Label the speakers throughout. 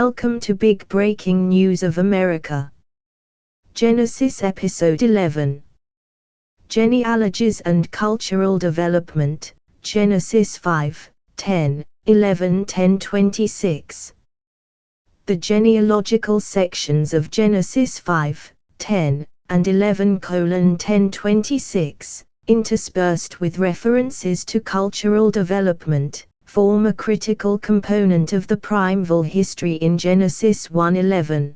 Speaker 1: Welcome to Big Breaking News of America. Genesis Episode 11. Genealogies and Cultural Development, Genesis 5, 10, 11, 10, 26. The genealogical sections of Genesis 5, 10, and 11:10, 26, interspersed with references to cultural development, form a critical component of the primeval history in Genesis 1:11.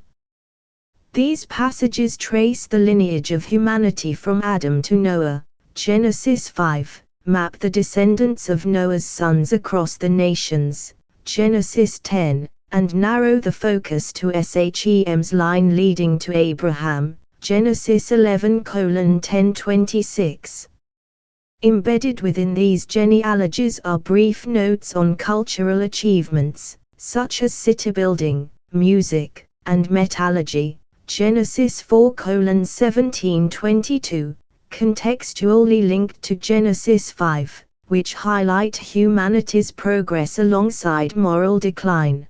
Speaker 1: These passages trace the lineage of humanity from Adam to Noah. Genesis 5, map the descendants of Noah's sons across the nations. Genesis 10, and narrow the focus to Shem's line leading to Abraham. Genesis 11:10, 26. Embedded within these genealogies are brief notes on cultural achievements, such as city building, music, and metallurgy. Genesis 4:17-22, contextually linked to Genesis 5, which highlight humanity's progress alongside moral decline.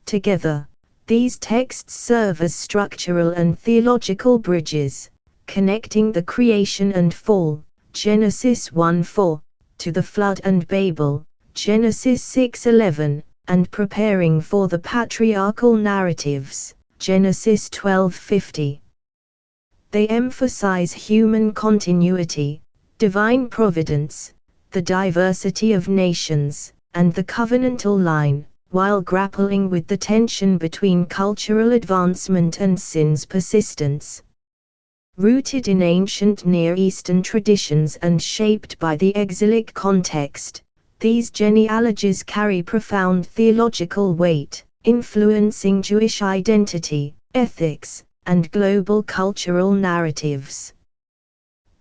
Speaker 1: Together, these texts serve as structural and theological bridges, connecting the creation and fall, Genesis 1:4, to the flood and Babel, Genesis 6:11, and preparing for the patriarchal narratives, Genesis 12:50. They emphasize human continuity, divine providence, the diversity of nations, and the covenantal line, while grappling with the tension between cultural advancement and sin's persistence. Rooted in ancient Near Eastern traditions and shaped by the exilic context, these genealogies carry profound theological weight, influencing Jewish identity, ethics, and global cultural narratives.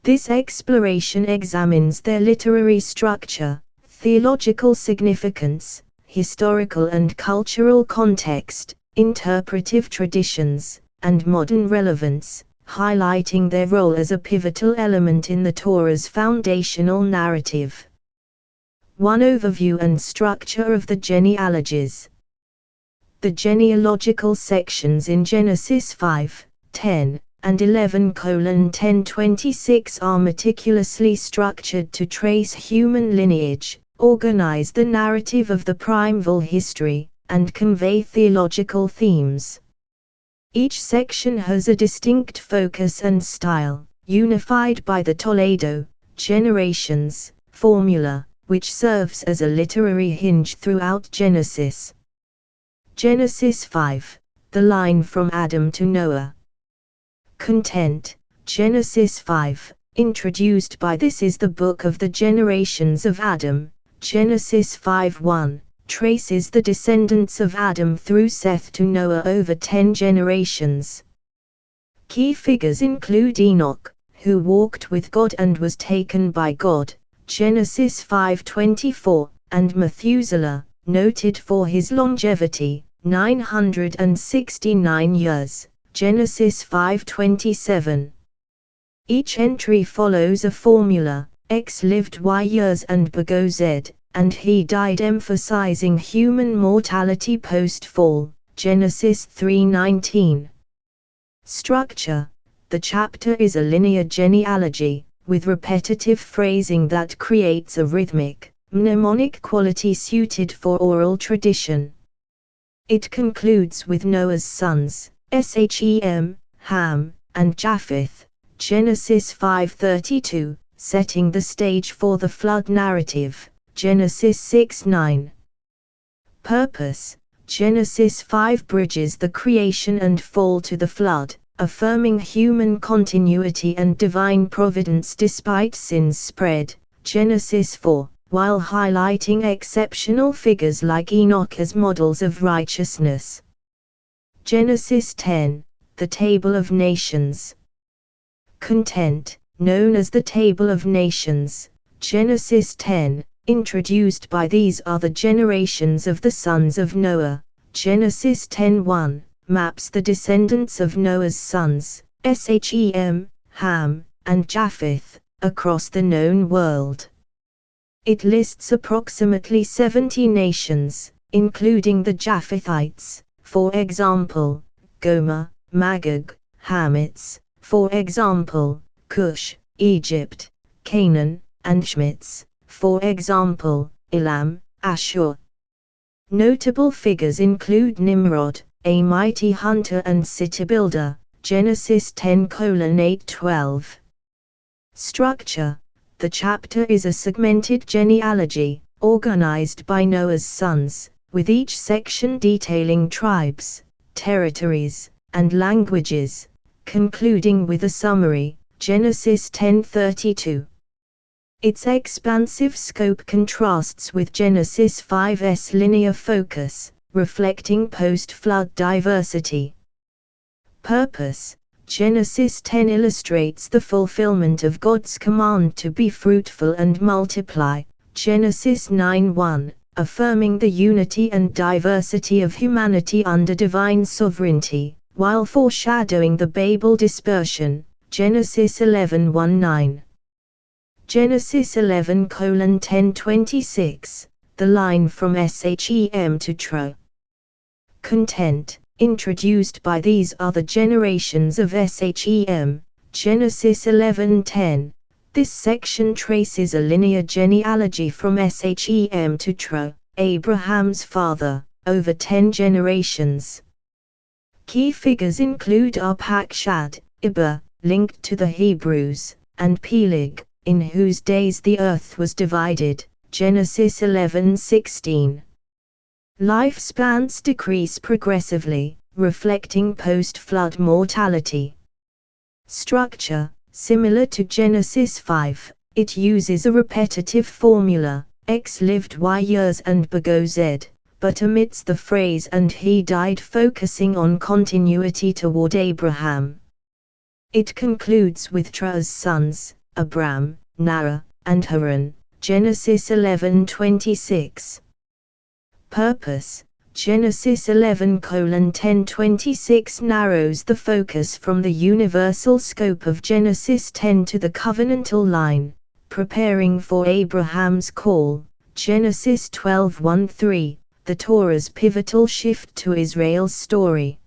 Speaker 1: This exploration examines their literary structure, theological significance, historical and cultural context, interpretive traditions, and modern relevance, highlighting their role as a pivotal element in the Torah's foundational narrative. 1. Overview and structure of the genealogies. The genealogical sections in Genesis 5, 10, and 11:10, 26 are meticulously structured to trace human lineage, organize the narrative of the primeval history, and convey theological themes. Each section has a distinct focus and style, unified by the Toledo generations formula, which serves as a literary hinge throughout Genesis. Genesis 5, the line from Adam to Noah. Content. Genesis 5, introduced by This is the book of the generations of Adam. Genesis 5:1, traces the descendants of Adam through Seth to Noah over 10 generations. Key figures include Enoch, who walked with God and was taken by God, Genesis 5:24, and Methuselah, noted for his longevity, 969 years, Genesis 5:27. Each entry follows a formula: X lived Y years and begot Z, and he died, emphasizing human mortality post-fall, Genesis 3:19. Structure. The chapter is a linear genealogy, with repetitive phrasing that creates a rhythmic, mnemonic quality suited for oral tradition. It concludes with Noah's sons, Shem, Ham, and Japheth, Genesis 5:32, setting the stage for the flood narrative, Genesis 6:9. Purpose. Genesis 5 bridges the creation and fall to the flood, affirming human continuity and divine providence despite sin's spread, Genesis 4, while highlighting exceptional figures like Enoch as models of righteousness. Genesis 10, the Table of Nations. Content, known as the Table of Nations, Genesis 10, introduced by These are the generations of the sons of Noah, Genesis 10:1, maps the descendants of Noah's sons, Shem, Ham, and Japheth, across the known world. It lists approximately 70 nations, including the Japhethites, for example, Gomer, Magog, Hamitz, for example, Cush, Egypt, Canaan, and Shmitz, for example, Elam, Ashur. Notable figures include Nimrod, a mighty hunter and city builder, Genesis 10:8-12. Structure: the chapter is a segmented genealogy, organized by Noah's sons, with each section detailing tribes, territories, and languages, concluding with a summary, Genesis 10:32. Its expansive scope contrasts with Genesis 5's linear focus, reflecting post-flood diversity. Purpose: Genesis 10 illustrates the fulfillment of God's command to be fruitful and multiply, Genesis 9:1, affirming the unity and diversity of humanity under divine sovereignty, while foreshadowing the Babel dispersion, Genesis 11:1-9. Genesis 11:10-26, the line from Shem to Tro. Content, introduced by these are the generations of Shem, Genesis 11:10. This section traces a linear genealogy from Shem to Tro, Abraham's father, over 10 generations. Key figures include Arpachshad, Eber, linked to the Hebrews, and Peleg, in whose days the earth was divided, Genesis 11:16. Lifespans decrease progressively, reflecting post-flood mortality. Structure: similar to Genesis 5, it uses a repetitive formula, X lived Y years and begot Z, but omits the phrase "and he died," focusing on continuity toward Abraham. It concludes with Terah's sons, Abram, Nahor, and Haran, Genesis 11:26. Purpose: Genesis 11:10-26 narrows the focus from the universal scope of Genesis 10 to the covenantal line, preparing for Abraham's call, Genesis 12:1-3, the Torah's pivotal shift to Israel's story.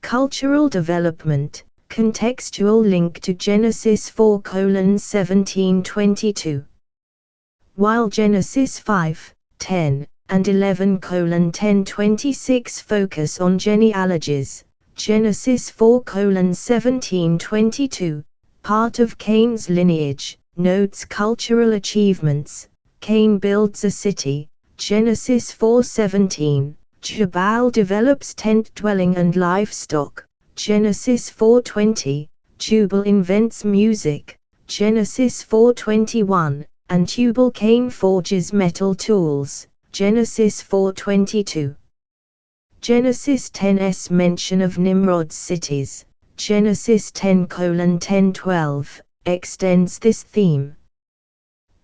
Speaker 1: Cultural development, contextual link to Genesis 4:17-22. While Genesis 5, 10, and 11:10-26 focus on genealogies, Genesis 4:17-22, part of Cain's lineage, notes cultural achievements. Cain builds a city, Genesis 4:17, Jubal develops tent dwelling and livestock, Genesis 4:20, Jubal invents music, Genesis 4:21, and Tubal-Cain forges metal tools, Genesis 4:22. Genesis 10's mention of Nimrod's cities, Genesis 10:10-12, extends this theme.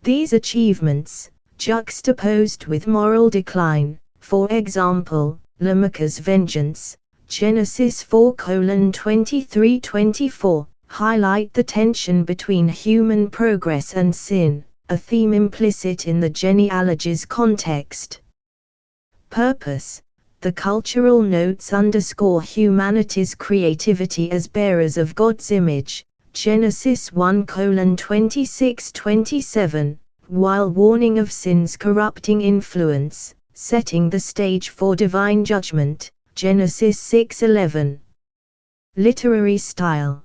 Speaker 1: These achievements, juxtaposed with moral decline, for example, Lamech's vengeance, Genesis 4:23-24, highlight the tension between human progress and sin, a theme implicit in the genealogy's context. Purpose: the cultural notes underscore humanity's creativity as bearers of God's image, Genesis 1:26-27, while warning of sin's corrupting influence, setting the stage for divine judgment, Genesis 6:11. Literary style.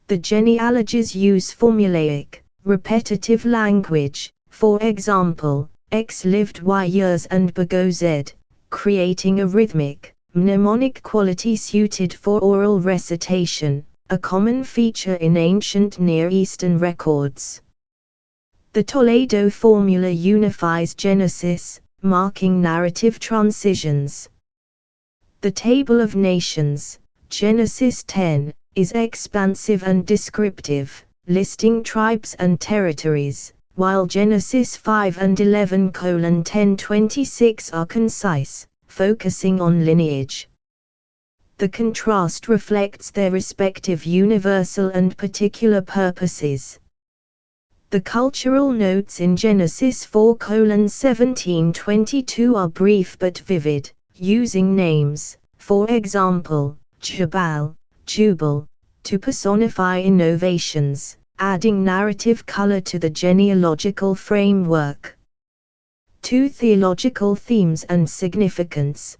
Speaker 1: The genealogies use formulaic, repetitive language, for example, X lived Y years and begot Z, creating a rhythmic, mnemonic quality suited for oral recitation, a common feature in ancient Near Eastern records. The Toledo formula unifies Genesis, marking narrative transitions. The Table of Nations, Genesis 10, is expansive and descriptive, listing tribes and territories, while Genesis 5 and 11:10-26 are concise, focusing on lineage. The contrast reflects their respective universal and particular purposes. The cultural notes in Genesis 4:17-22 are brief but vivid, using names, for example, Jabal, Jubal, to personify innovations, adding narrative color to the genealogical framework. 2. Theological themes and significance.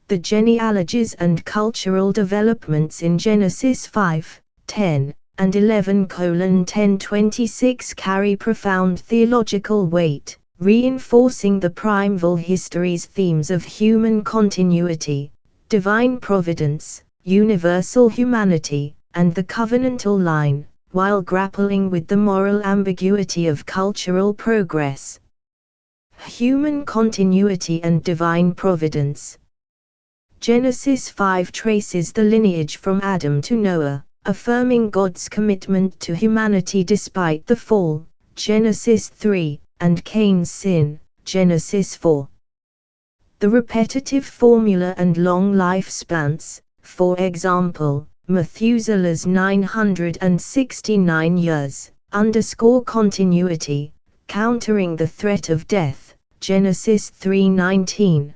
Speaker 1: The genealogies and cultural developments in Genesis 5:10 and 11:10-26 carry profound theological weight, reinforcing the primeval history's themes of human continuity, divine providence, universal humanity, and the covenantal line, while grappling with the moral ambiguity of cultural progress. Human continuity and divine providence. Genesis 5 traces the lineage from Adam to Noah, affirming God's commitment to humanity despite the fall, Genesis 3, and Cain's sin, Genesis 4. The repetitive formula and long lifespans, for example, Methuselah's 969 years, underscore continuity, countering the threat of death, Genesis 3:19.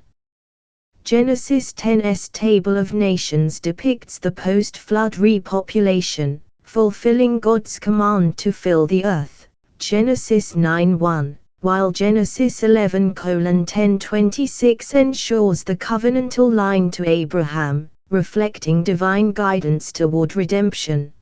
Speaker 1: Genesis 10's Table of Nations depicts the post-flood repopulation, fulfilling God's command to fill the earth, Genesis 9:1, while Genesis 11:10-26 ensures the covenantal line to Abraham, reflecting divine guidance toward redemption.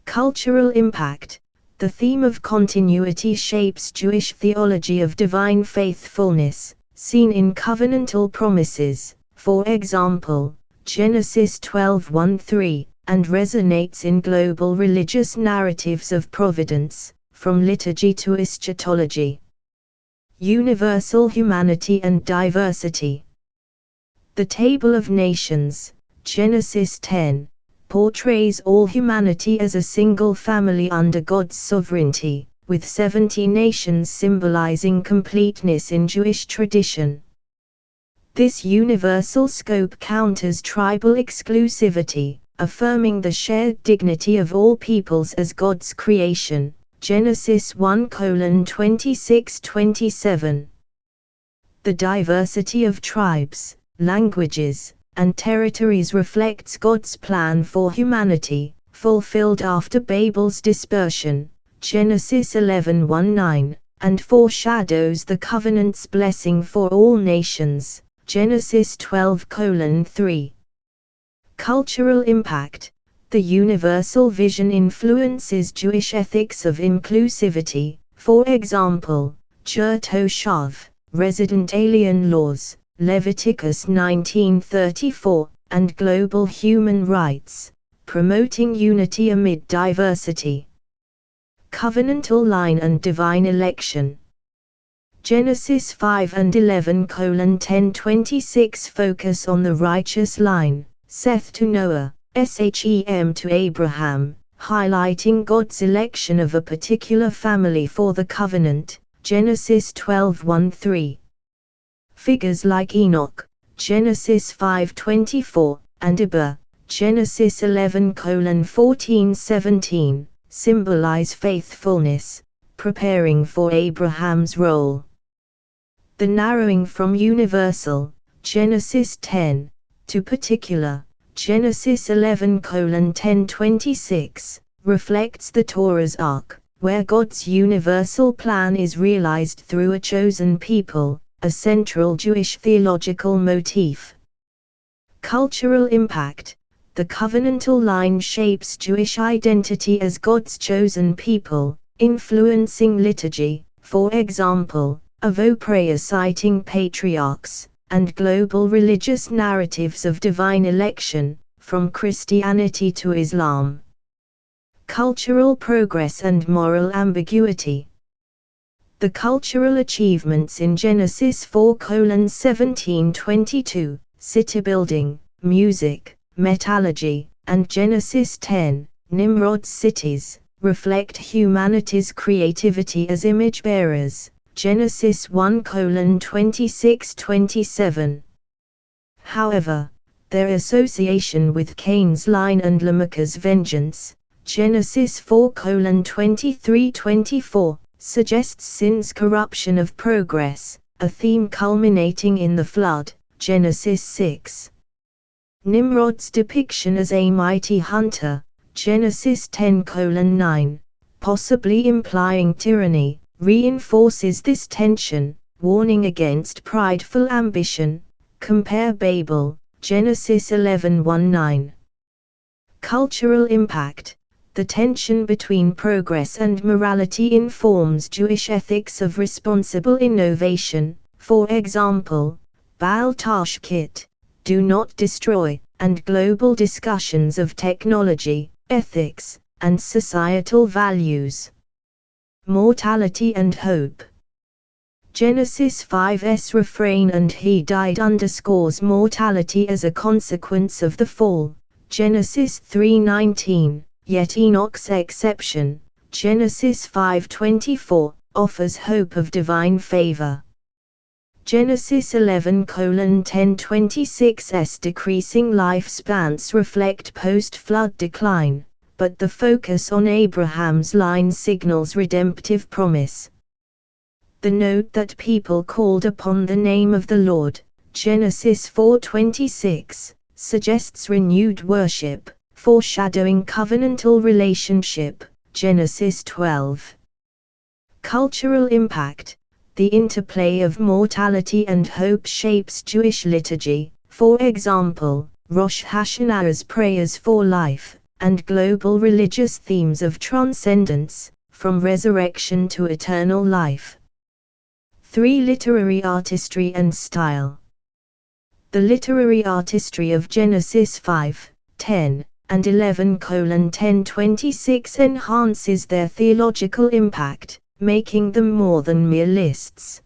Speaker 1: Cultural impact. The theme of continuity shapes Jewish theology of divine faithfulness, seen in covenantal promises, for example, Genesis 12:1-3, and resonates in global religious narratives of providence, from liturgy to eschatology. Universal humanity and diversity. The Table of Nations, Genesis 10, portrays all humanity as a single family under God's sovereignty, with 70 nations symbolizing completeness in Jewish tradition. This universal scope counters tribal exclusivity, affirming the shared dignity of all peoples as God's creation, Genesis 1:26-27. The diversity of tribes, languages, and territories reflects God's plan for humanity, fulfilled after Babel's dispersion, Genesis 11:19, and foreshadows the covenant's blessing for all nations, Genesis 12:3. Cultural impact. The universal vision influences Jewish ethics of inclusivity, for example, Ger Toshav, resident alien laws, Leviticus 19:34, and global human rights, promoting unity amid diversity. Covenantal line and divine election. Genesis 5 and 11:10-26 focus on the righteous line, Seth to Noah, Shem to Abraham, highlighting God's election of a particular family for the covenant, Genesis 12:1-3. Figures like Enoch, Genesis 5:24, and Eber, Genesis 11:14-17, symbolize faithfulness, preparing for Abraham's role. The narrowing from universal, Genesis 10, to particular, Genesis 11:10-26, reflects the Torah's arc, where God's universal plan is realized through a chosen people, a central Jewish theological motif. Cultural impact. The covenantal line shapes Jewish identity as God's chosen people, influencing liturgy, for example, Avo prayer citing patriarchs, and global religious narratives of divine election, from Christianity to Islam. Cultural progress and moral ambiguity. The cultural achievements in Genesis 4:17-22, city building, music, metallurgy, and Genesis 10, Nimrod's cities, reflect humanity's creativity as image bearers, Genesis 1:26-27. However, their association with Cain's line and Lamech's vengeance, Genesis 4:23-24, suggests sin's corruption of progress, a theme culminating in the flood, Genesis 6. Nimrod's depiction as a mighty hunter, Genesis 10:9, possibly implying tyranny, reinforces this tension, warning against prideful ambition. Compare Babel, Genesis 11:9. Cultural impact. The tension between progress and morality informs Jewish ethics of responsible innovation, for example, Baal Tashkit, do not destroy, and global discussions of technology, ethics, and societal values. Mortality and hope. Genesis 5's refrain "and he died" underscores mortality as a consequence of the fall. Genesis 3:19, yet Enoch's exception, Genesis 5:24, offers hope of divine favor. Genesis 11:10-26's decreasing lifespans reflect post-flood decline, but the focus on Abraham's line signals redemptive promise. The note that people called upon the name of the Lord, Genesis 4:26, suggests renewed worship, foreshadowing covenantal relationship, Genesis 12. Cultural impact. The interplay of mortality and hope shapes Jewish liturgy, for example, Rosh Hashanah's prayers for life, and global religious themes of transcendence, from resurrection to eternal life. 3. Literary artistry and style. The literary artistry of Genesis 5:10 and 11:10-26 enhances their theological impact, making them more than mere lists.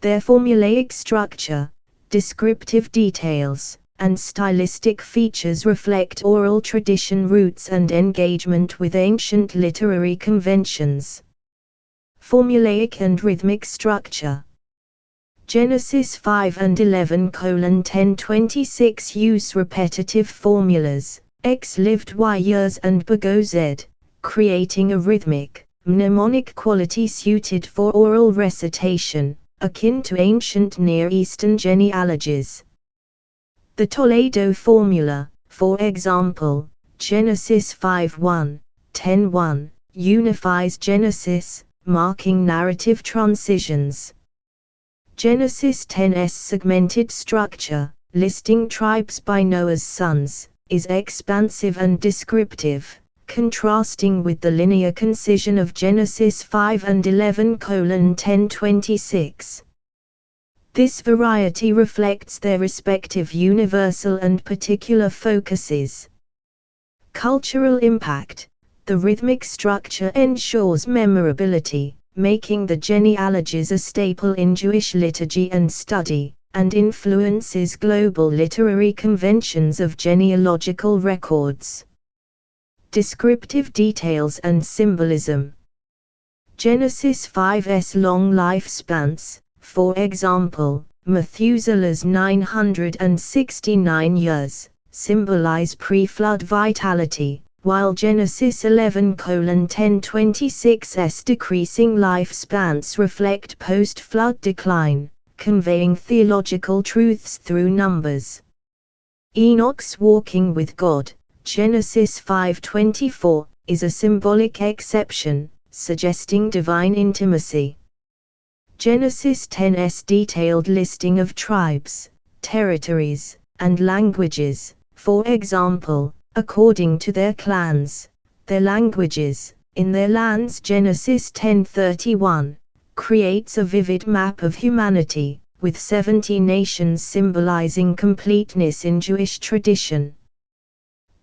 Speaker 1: Their formulaic structure, descriptive details, and stylistic features reflect oral tradition roots and engagement with ancient literary conventions. Formulaic and rhythmic structure. Genesis 5 and 11:10-26 use repetitive formulas, X lived Y years and begot Z, creating a rhythmic, mnemonic quality suited for oral recitation, akin to ancient Near Eastern genealogies. The Toledo formula, for example, Genesis 5:1, 10:1, unifies Genesis, marking narrative transitions. Genesis 10's segmented structure, listing tribes by Noah's sons, is expansive and descriptive, contrasting with the linear concision of Genesis 5 and 11:10-26. This variety reflects their respective universal and particular focuses. Cultural impact. The rhythmic structure ensures memorability, making the genealogies a staple in Jewish liturgy and study, and influences global literary conventions of genealogical records. Descriptive details and symbolism. Genesis 5's long lifespans, for example, Methuselah's 969 years, symbolize pre-flood vitality, while Genesis 11:10-26's decreasing lifespans reflect post-flood decline, conveying theological truths through numbers. Enoch's walking with God, Genesis 5:24, is a symbolic exception, suggesting divine intimacy. Genesis 10's detailed listing of tribes, territories, and languages, for example, according to their clans, their languages, in their lands, Genesis 10:31, creates a vivid map of humanity, with 70 nations symbolizing completeness in Jewish tradition.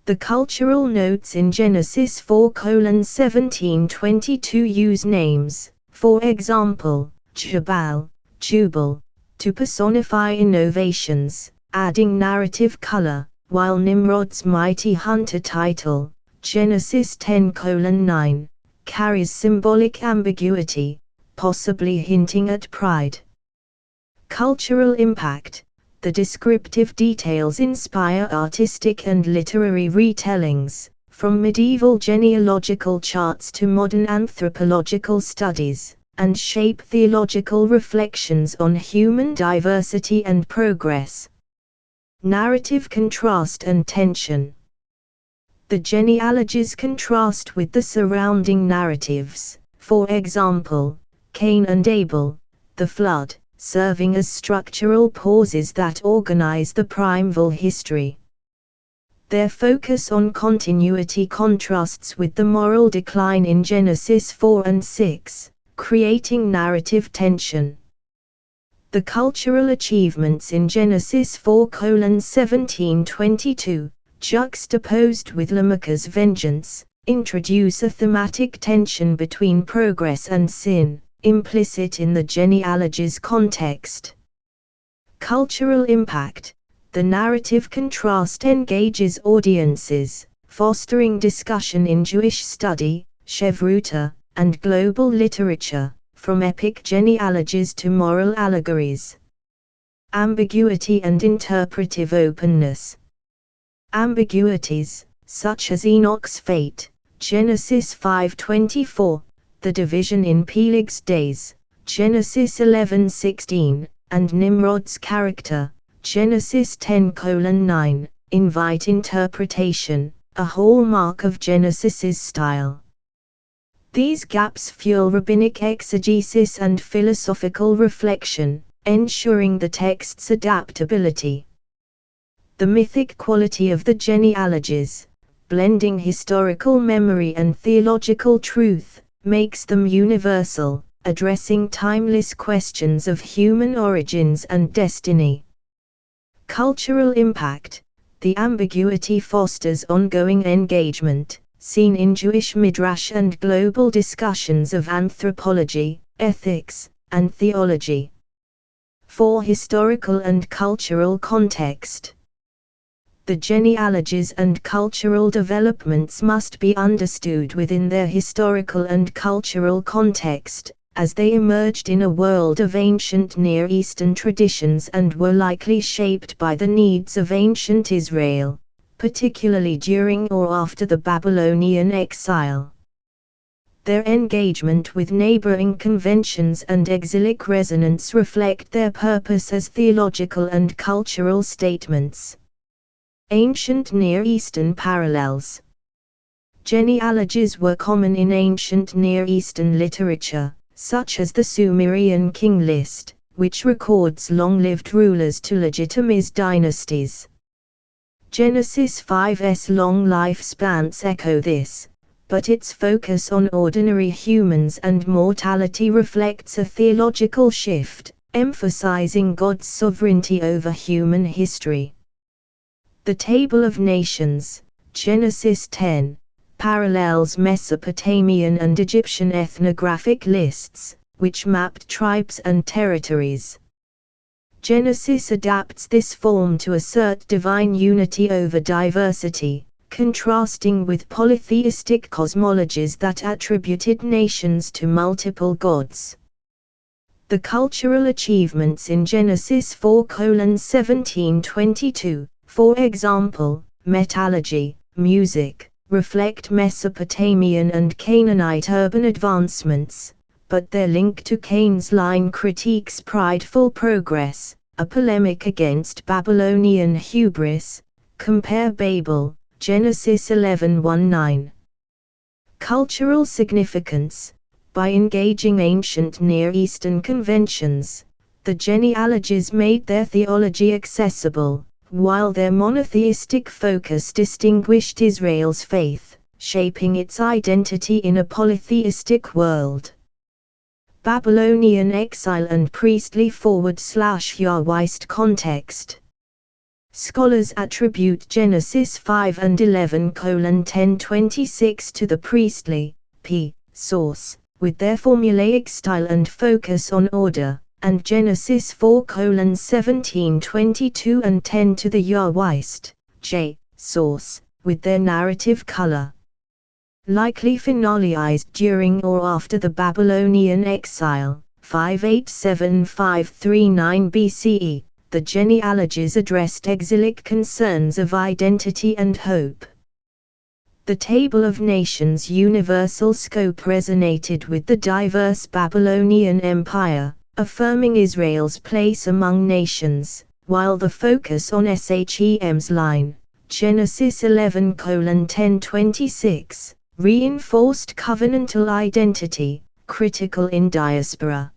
Speaker 1: The cultural notes in Genesis 4:17-22 use names, for example, Jabal, Jubal, to personify innovations, adding narrative color, while Nimrod's mighty hunter title, Genesis 10:9, carries symbolic ambiguity, possibly hinting at pride. Cultural impact. The descriptive details inspire artistic and literary retellings, from medieval genealogical charts to modern anthropological studies. and shape theological reflections on human diversity and progress. Narrative contrast and tension. The genealogies contrast with the surrounding narratives, for example, Cain and Abel, the flood, serving as structural pauses that organize the primeval history. Their focus on continuity contrasts with the moral decline in Genesis 4 and 6, creating narrative tension. The cultural achievements in Genesis 4:17-22, juxtaposed with Lamech's vengeance, introduce a thematic tension between progress and sin, implicit in the genealogy's context. Cultural impact. The narrative contrast engages audiences, fostering discussion in Jewish study, Chevruta, and global literature, from epic genealogies to moral allegories. Ambiguity and interpretive openness. Ambiguities, such as Enoch's fate, Genesis 5:24, the division in Peleg's days, Genesis 11:16, and Nimrod's character, Genesis 10:9, invite interpretation, a hallmark of Genesis's style. These gaps fuel rabbinic exegesis and philosophical reflection, ensuring the text's adaptability. The mythic quality of the genealogies, blending historical memory and theological truth, makes them universal, addressing timeless questions of human origins and destiny. Cultural impact. The ambiguity fosters ongoing engagement, seen in Jewish midrash and global discussions of anthropology, ethics, and theology. 4. Historical and cultural context. The genealogies and cultural developments must be understood within their historical and cultural context, as they emerged in a world of ancient Near Eastern traditions and were likely shaped by the needs of ancient Israel, particularly during or after the Babylonian exile. Their engagement with neighboring conventions and exilic resonance reflect their purpose as theological and cultural statements. Ancient Near Eastern parallels. Genealogies were common in ancient Near Eastern literature, such as the Sumerian king list, which records long-lived rulers to legitimize dynasties. Genesis 5's long lifespans echo this, but its focus on ordinary humans and mortality reflects a theological shift, emphasizing God's sovereignty over human history. The Table of Nations, Genesis 10, parallels Mesopotamian and Egyptian ethnographic lists, which mapped tribes and territories. Genesis adapts this form to assert divine unity over diversity, contrasting with polytheistic cosmologies that attributed nations to multiple gods. The cultural achievements in Genesis 4:17-22, for example, metallurgy, music, reflect Mesopotamian and Canaanite urban advancements, but their link to Cain's line critiques prideful progress, a polemic against Babylonian hubris. Compare Babel, Genesis 11:19. Cultural significance. By engaging ancient Near Eastern conventions, the genealogies made their theology accessible, while their monotheistic focus distinguished Israel's faith, shaping its identity in a polytheistic world. Babylonian exile and priestly /Yahwist context. Scholars attribute Genesis 5 and 11:10-26 to the priestly source, with their formulaic style and focus on order, and Genesis 4:17-22 and 10 to the Yahwist source, with their narrative color. Likely finalized during or after the Babylonian exile, 587-539 BCE, the genealogies addressed exilic concerns of identity and hope. The Table of Nations' universal scope resonated with the diverse Babylonian Empire, affirming Israel's place among nations, while the focus on Shem's line, Genesis 11:10-26, reinforced covenantal identity, critical in diaspora.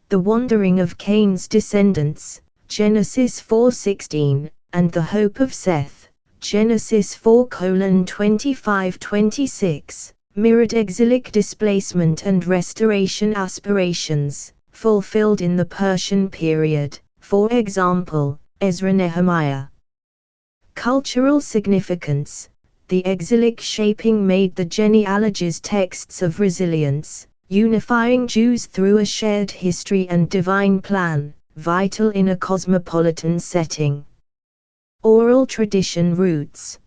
Speaker 1: The wandering of Cain's descendants, Genesis 4:16, and the hope of Seth, Genesis 4:25-26, mirrored exilic displacement and restoration aspirations, fulfilled in the Persian period, for example, Ezra-Nehemiah. Cultural significance. The exilic shaping made the genealogies texts of resilience, unifying Jews through a shared history and divine plan, vital in a cosmopolitan setting. Oral tradition roots.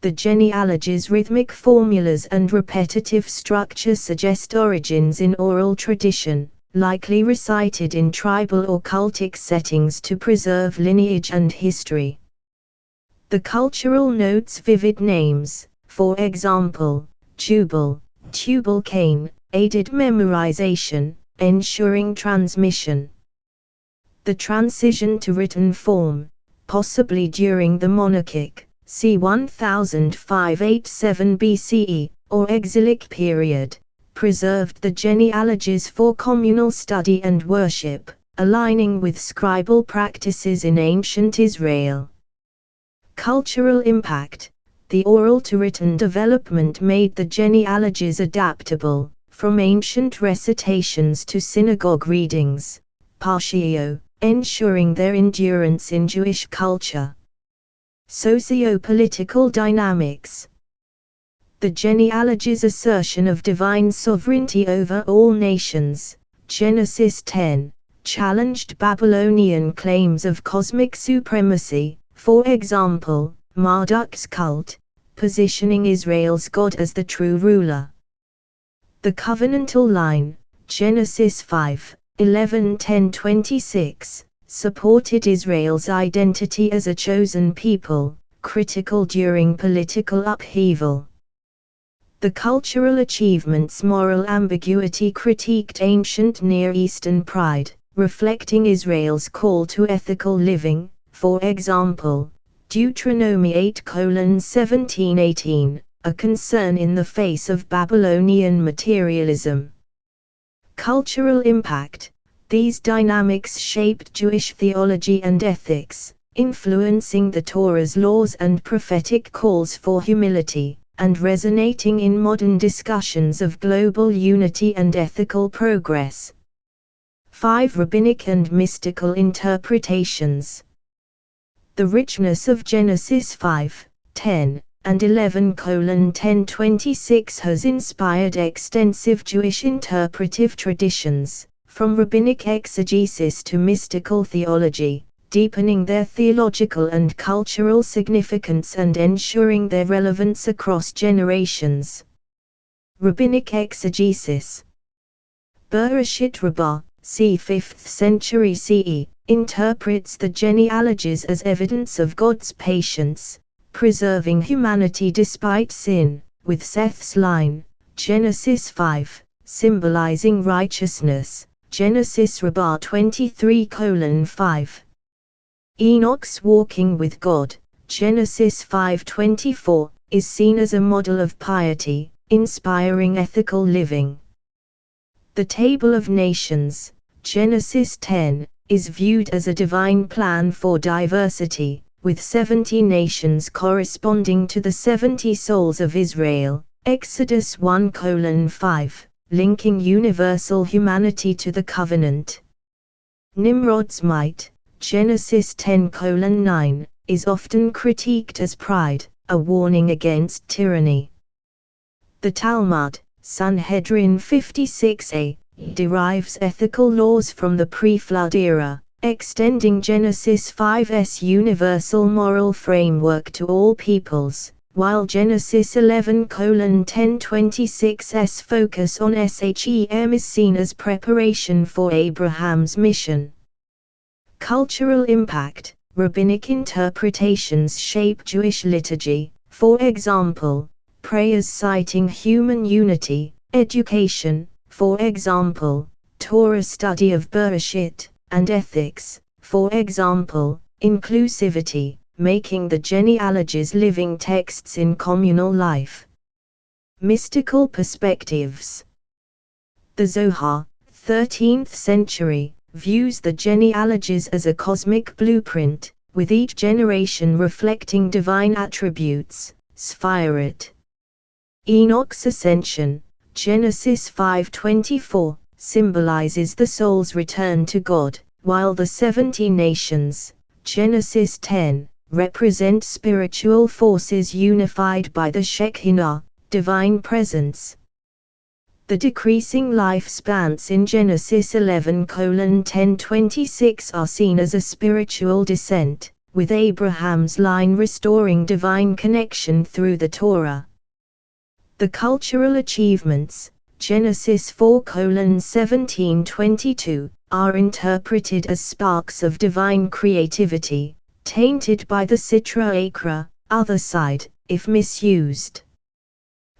Speaker 1: The genealogy's rhythmic formulas and repetitive structure suggest origins in oral tradition, likely recited in tribal or cultic settings to preserve lineage and history. The cultural notes vivid names, for example, Jubal, Tubal-Cain, aided memorization, ensuring transmission. The transition to written form, possibly during the monarchic, c. 1587 BCE, or exilic period, preserved the genealogies for communal study and worship, aligning with scribal practices in ancient Israel. Cultural impact. The oral-to-written development made the genealogies adaptable, from ancient recitations to synagogue readings, partiio, ensuring their endurance in Jewish culture. Socio-political dynamics. The genealogy's assertion of divine sovereignty over all nations, Genesis 10, challenged Babylonian claims of cosmic supremacy, for example, Marduk's cult, positioning Israel's God as the true ruler. The covenantal line, Genesis 5:11-10-26, supported Israel's identity as a chosen people, critical during political upheaval. The cultural achievements' moral ambiguity critiqued ancient Near Eastern pride, reflecting Israel's call to ethical living, for example, Deuteronomy 8:17-18, a concern in the face of Babylonian materialism. Cultural impact. These dynamics shaped Jewish theology and ethics, influencing the Torah's laws and prophetic calls for humility, and resonating in modern discussions of global unity and ethical progress. 5. Rabbinic and mystical interpretations. The richness of Genesis 5:10 and 11:10-26 has inspired extensive Jewish interpretive traditions, from rabbinic exegesis to mystical theology, deepening their theological and cultural significance and ensuring their relevance across generations. Rabbinic exegesis. Bereshit Rabbah, c. 5th century CE, interprets the genealogies as evidence of God's patience, preserving humanity despite sin, with Seth's line, Genesis 5, symbolizing righteousness, Genesis Rabbah 23:5. Enoch's walking with God, Genesis 5:24, is seen as a model of piety, inspiring ethical living. The Table of Nations, Genesis 10, is viewed as a divine plan for diversity, with 70 nations corresponding to the 70 souls of Israel, Exodus 1:5, linking universal humanity to the covenant. Nimrod's might, Genesis 10:9, is often critiqued as pride, a warning against tyranny. The Talmud, Sanhedrin 56a, derives ethical laws from the pre-flood era, extending Genesis 5's universal moral framework to all peoples, while Genesis 11:10-26's focus on Shem is seen as preparation for Abraham's mission. Cultural impact. Rabbinic interpretations shape Jewish liturgy, for example, prayers citing human unity, education, for example, Torah study of Bereshit, and ethics, for example, inclusivity, making the genealogies living texts in communal life. Mystical perspectives. The Zohar, 13th century, views the genealogies as a cosmic blueprint, with each generation reflecting divine attributes, Sphirot. Enoch's ascension, Genesis 5:24, symbolizes the soul's return to God, while the 70 nations, Genesis 10, represent spiritual forces unified by the Shekinah, divine presence. The decreasing lifespans in Genesis 11:10-26 are seen as a spiritual descent, with Abraham's line restoring divine connection through the Torah. The cultural achievements, Genesis 4:17-22, are interpreted as sparks of divine creativity, tainted by the Sitra Achra, other side, if misused.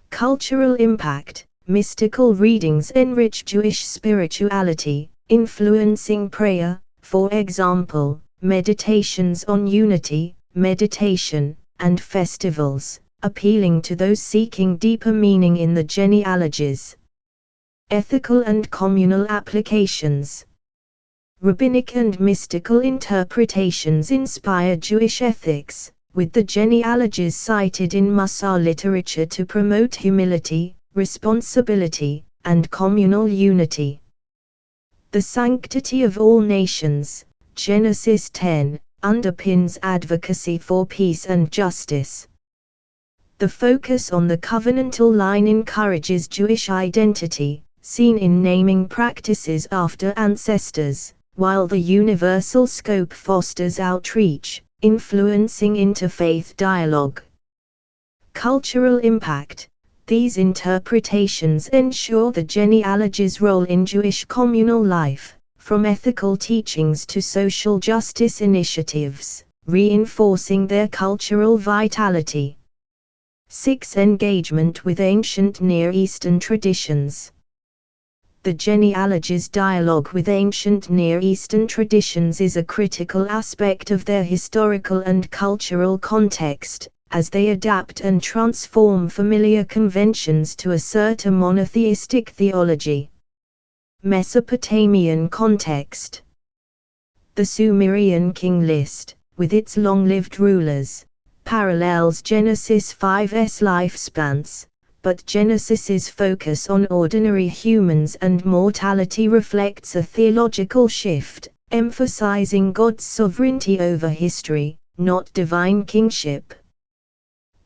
Speaker 1: Cultural impact. Mystical readings enrich Jewish spirituality, influencing prayer, for example, meditations on unity, meditation, and festivals, appealing to those seeking deeper meaning in the genealogies. Ethical and communal applications. Rabbinic and mystical interpretations inspire Jewish ethics, with the genealogies cited in Musar literature to promote humility, responsibility, and communal unity. The sanctity of all nations, Genesis 10, underpins advocacy for peace and justice. The focus on the covenantal line encourages Jewish identity, seen in naming practices after ancestors, while the universal scope fosters outreach, influencing interfaith dialogue. Cultural impact. These interpretations ensure the genealogy's role in Jewish communal life, from ethical teachings to social justice initiatives, reinforcing their cultural vitality. 6. Engagement with ancient Near Eastern traditions. The genealogy's dialogue with ancient Near Eastern traditions is a critical aspect of their historical and cultural context, as they adapt and transform familiar conventions to assert a monotheistic theology. Mesopotamian context. The Sumerian king list, with its long-lived rulers, parallels Genesis 5's lifespans, but Genesis's focus on ordinary humans and mortality reflects a theological shift, emphasizing God's sovereignty over history, not divine kingship.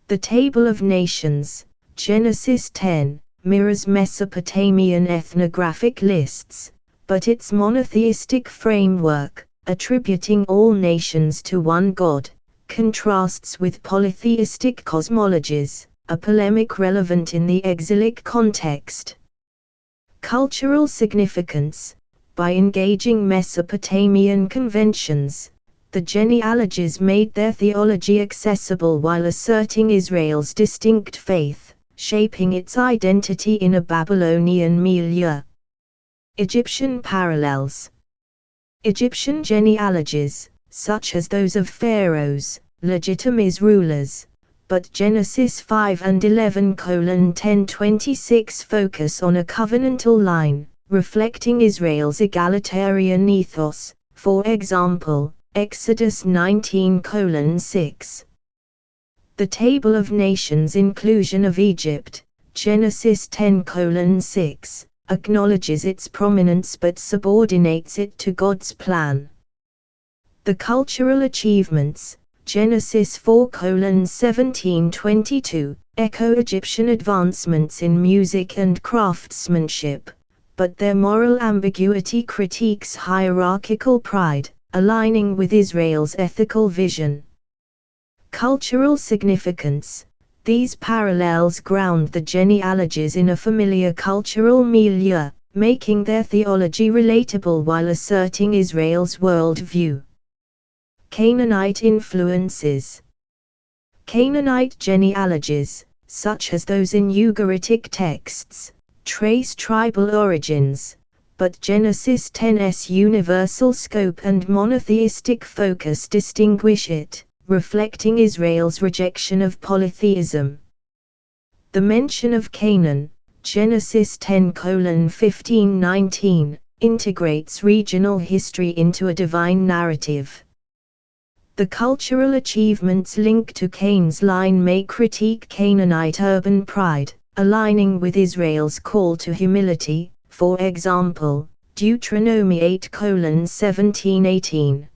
Speaker 1: The Table of Nations, Genesis 10, mirrors Mesopotamian ethnographic lists, but its monotheistic framework, attributing all nations to one God, contrasts with polytheistic cosmologies, a polemic relevant in the exilic context. Cultural significance. By engaging Mesopotamian conventions, the genealogies made their theology accessible while asserting Israel's distinct faith, shaping its identity in a Babylonian milieu. Egyptian parallels. Egyptian genealogies, such as those of pharaohs, legitimize rulers, but Genesis 5 and 11:10-26 focus on a covenantal line, reflecting Israel's egalitarian ethos, for example, Exodus 19:6. The Table of Nations inclusion of Egypt, Genesis 10:6, acknowledges its prominence but subordinates it to God's plan. The cultural achievements, Genesis 4:17-22, echo Egyptian advancements in music and craftsmanship, but their moral ambiguity critiques hierarchical pride, aligning with Israel's ethical vision. Cultural significance. These parallels ground the genealogies in a familiar cultural milieu, making their theology relatable while asserting Israel's worldview. Canaanite influences. Canaanite genealogies, such as those in Ugaritic texts, trace tribal origins, but Genesis 10's universal scope and monotheistic focus distinguish it, reflecting Israel's rejection of polytheism. The mention of Canaan, Genesis 10:15-19, integrates regional history into a divine narrative. The cultural achievements linked to Cain's line may critique Canaanite urban pride, aligning with Israel's call to humility, for example, Deuteronomy 8:17-18.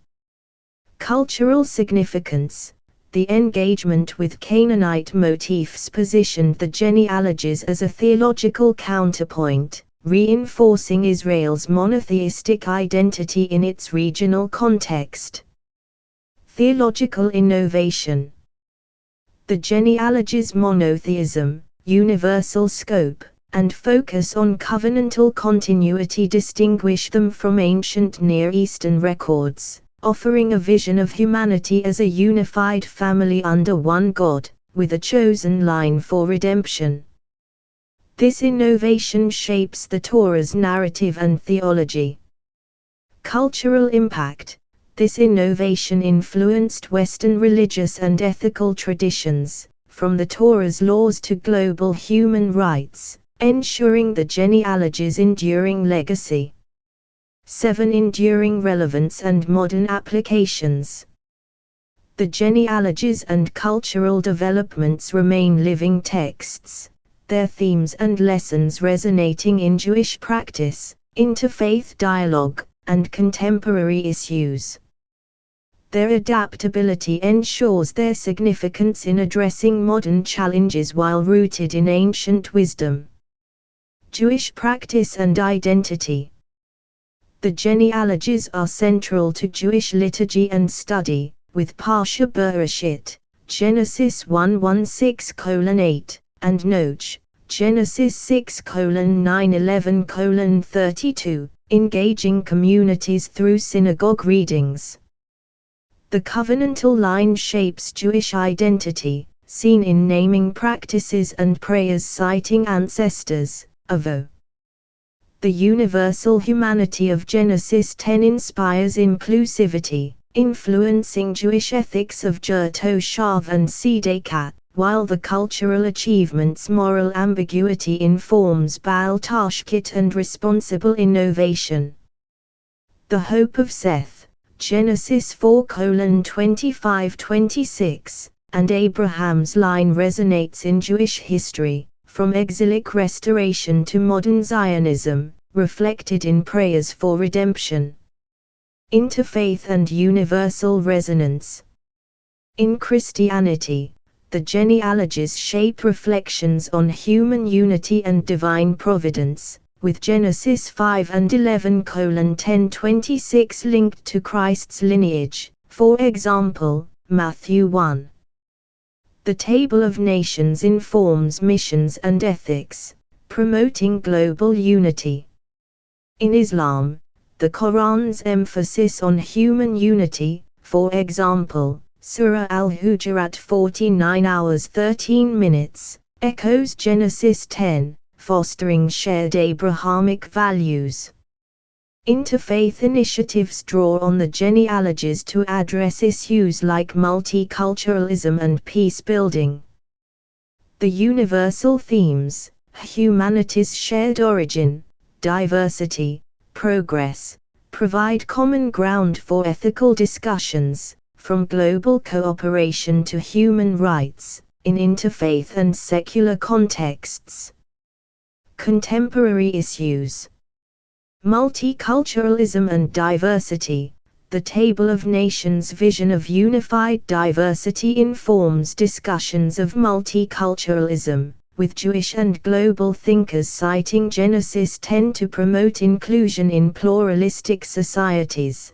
Speaker 1: Cultural significance. The engagement with Canaanite motifs positioned the genealogies as a theological counterpoint, reinforcing Israel's monotheistic identity in its regional context. Theological innovation. The genealogies' monotheism, universal scope, and focus on covenantal continuity distinguish them from ancient Near Eastern records, offering a vision of humanity as a unified family under one God, with a chosen line for redemption. This innovation shapes the Torah's narrative and theology. Cultural impact. This innovation influenced Western religious and ethical traditions, from the Torah's laws to global human rights, ensuring the genealogy's enduring legacy. 7. Enduring relevance and modern applications. The genealogies and cultural developments remain living texts, their themes and lessons resonating in Jewish practice, interfaith dialogue, and contemporary issues. Their adaptability ensures their significance in addressing modern challenges while rooted in ancient wisdom. Jewish practice and identity. The genealogies are central to Jewish liturgy and study, with Parsha Bereshit, Genesis 1:16-8, and Noach, Genesis 6:9-11:32, engaging communities through synagogue readings. The covenantal line shapes Jewish identity, seen in naming practices and prayers citing ancestors, Avo. The universal humanity of Genesis 10 inspires inclusivity, influencing Jewish ethics of Ger Toshav and Tzedakah, while the cultural achievement's moral ambiguity informs Baal Tashkit and responsible innovation. The hope of Seth, Genesis 4:25-26, and Abraham's line resonates in Jewish history, from exilic restoration to modern Zionism, reflected in prayers for redemption. Interfaith and universal resonance. In Christianity, the genealogies shape reflections on human unity and divine providence, with Genesis 5:11:10-26 linked to Christ's lineage, for example, Matthew 1. The Table of Nations informs missions and ethics, promoting global unity. In Islam, the Quran's emphasis on human unity, for example, Surah Al-Hujurat 49:13, echoes Genesis 10, fostering shared Abrahamic values. Interfaith initiatives draw on the genealogies to address issues like multiculturalism and peace building. The universal themes, humanity's shared origin, diversity, progress, provide common ground for ethical discussions, from global cooperation to human rights, in interfaith and secular contexts. Contemporary issues. Multiculturalism and diversity. The Table of Nations' vision of unified diversity informs discussions of multiculturalism, with Jewish and global thinkers citing Genesis 10 to promote inclusion in pluralistic societies.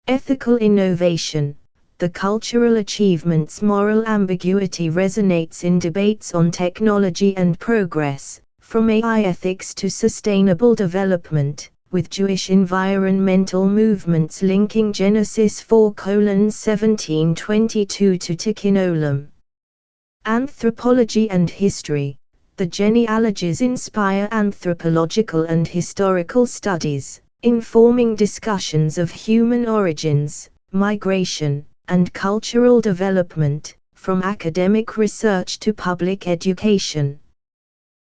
Speaker 1: Ethical innovation. The cultural achievement's moral ambiguity resonates in debates on technology and progress, from AI ethics to sustainable development, with Jewish environmental movements linking Genesis 4:17-22 to Tikkun Olam. Anthropology and history. The genealogies inspire anthropological and historical studies, informing discussions of human origins, migration, and cultural development, from academic research to public education.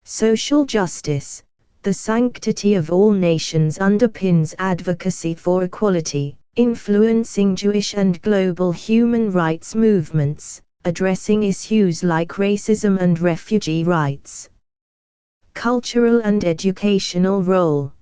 Speaker 1: Social justice. The sanctity of all nations underpins advocacy for equality, influencing Jewish and global human rights movements, addressing issues like racism and refugee rights. Cultural and educational role.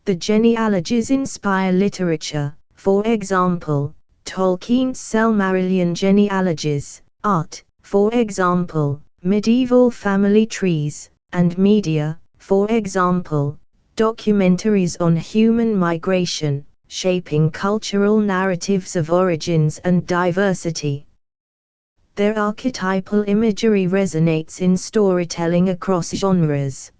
Speaker 1: The genealogies inspire literature, for example, Tolkien's Silmarillion genealogies, art, for example, medieval family trees, and media, for example, documentaries on human migration, shaping cultural narratives of origins and diversity. Their archetypal imagery resonates in storytelling across genres.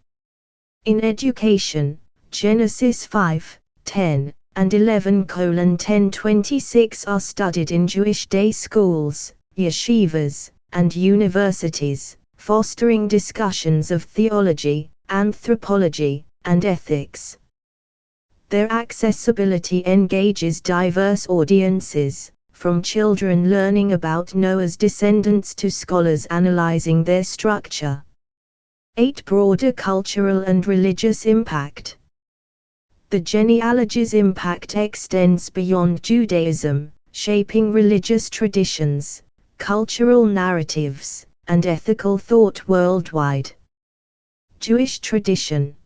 Speaker 1: In education, Genesis 5:10 and 11:10-26 are studied in Jewish day schools, yeshivas, and universities, fostering discussions of theology, anthropology, and ethics. Their accessibility engages diverse audiences, from children learning about Noah's descendants to scholars analyzing their structure. 8. Broader cultural and religious impact. The genealogy's impact extends beyond Judaism, shaping religious traditions, cultural narratives, and ethical thought worldwide. Jewish tradition.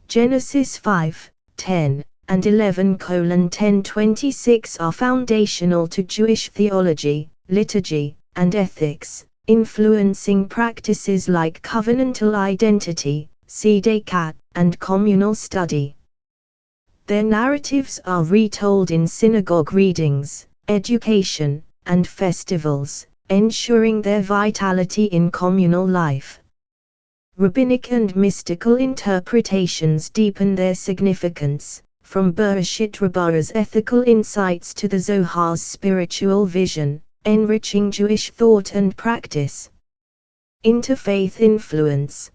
Speaker 1: Genesis 5:10 and 11:10-26 are foundational to Jewish theology, liturgy, and ethics, influencing practices like covenantal identity, tzedakah, and communal study. Their narratives are retold in synagogue readings, education, and festivals, ensuring their vitality in communal life. Rabbinic and mystical interpretations deepen their significance, from Bereshit Rabbah's ethical insights to the Zohar's spiritual vision, enriching Jewish thought and practice. Interfaith influence.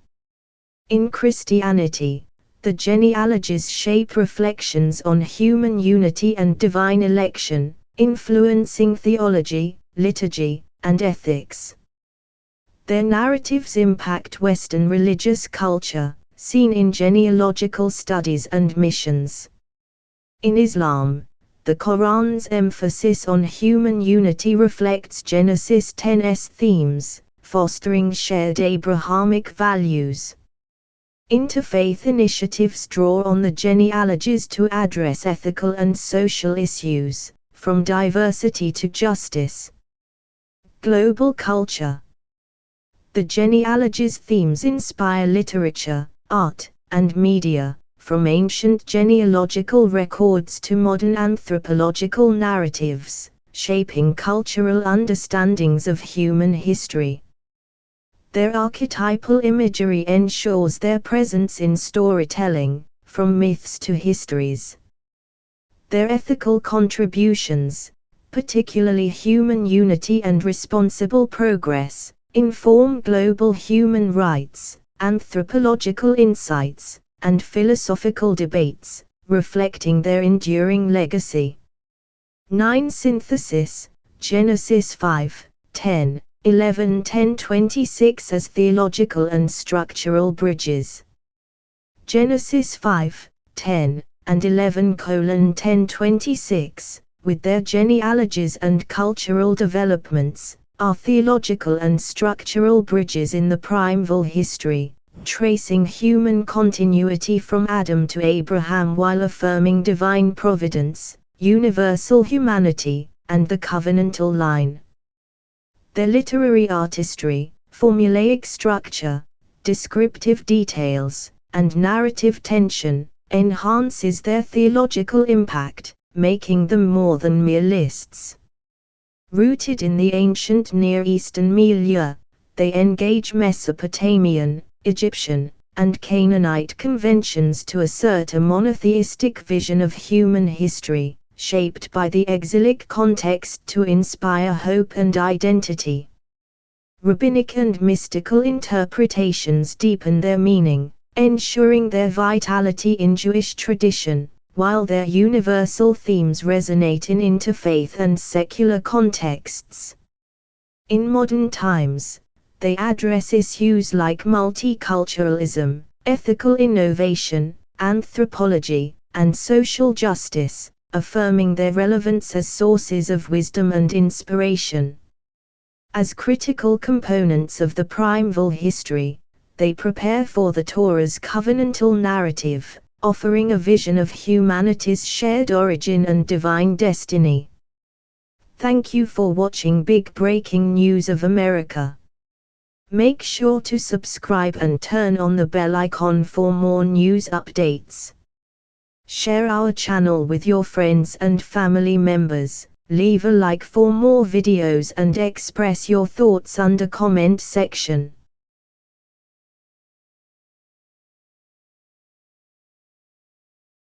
Speaker 1: In Christianity, the genealogies shape reflections on human unity and divine election, influencing theology, liturgy, and ethics. Their narratives impact Western religious culture, seen in genealogical studies and missions. In Islam, the Quran's emphasis on human unity reflects Genesis 10's themes, fostering shared Abrahamic values. Interfaith initiatives draw on the genealogies to address ethical and social issues, from diversity to justice. Global culture. The genealogies' themes inspire literature, art, and media, from ancient genealogical records to modern anthropological narratives, shaping cultural understandings of human history. Their archetypal imagery ensures their presence in storytelling, from myths to histories. Their ethical contributions, particularly human unity and responsible progress, inform global human rights, anthropological insights, and philosophical debates, reflecting their enduring legacy. 9. Synthesis. Genesis 5:10, 11:10-26 as theological and structural bridges. Genesis 5:10 and 11:10-26, with their genealogies and cultural developments, are theological and structural bridges in the primeval history, tracing human continuity from Adam to Abraham while affirming divine providence, universal humanity, and the covenantal line. Their literary artistry, formulaic structure, descriptive details, and narrative tension, enhances their theological impact, making them more than mere lists. Rooted in the ancient Near Eastern milieu, they engage Mesopotamian, Egyptian, and Canaanite conventions to assert a monotheistic vision of human history, shaped by the exilic context to inspire hope and identity. Rabbinic and mystical interpretations deepen their meaning, ensuring their vitality in Jewish tradition, while their universal themes resonate in interfaith and secular contexts. In modern times, they address issues like multiculturalism, ethical innovation, anthropology, and social justice, affirming their relevance as sources of wisdom and inspiration. As critical components of the primeval history, they prepare for the Torah's covenantal narrative, offering a vision of humanity's shared origin and divine destiny. Thank you for watching Big Breaking News of America. Make sure to subscribe and turn on the bell icon for more news updates. Share our channel with your friends and family members, leave a like for more videos and express your thoughts under comment section.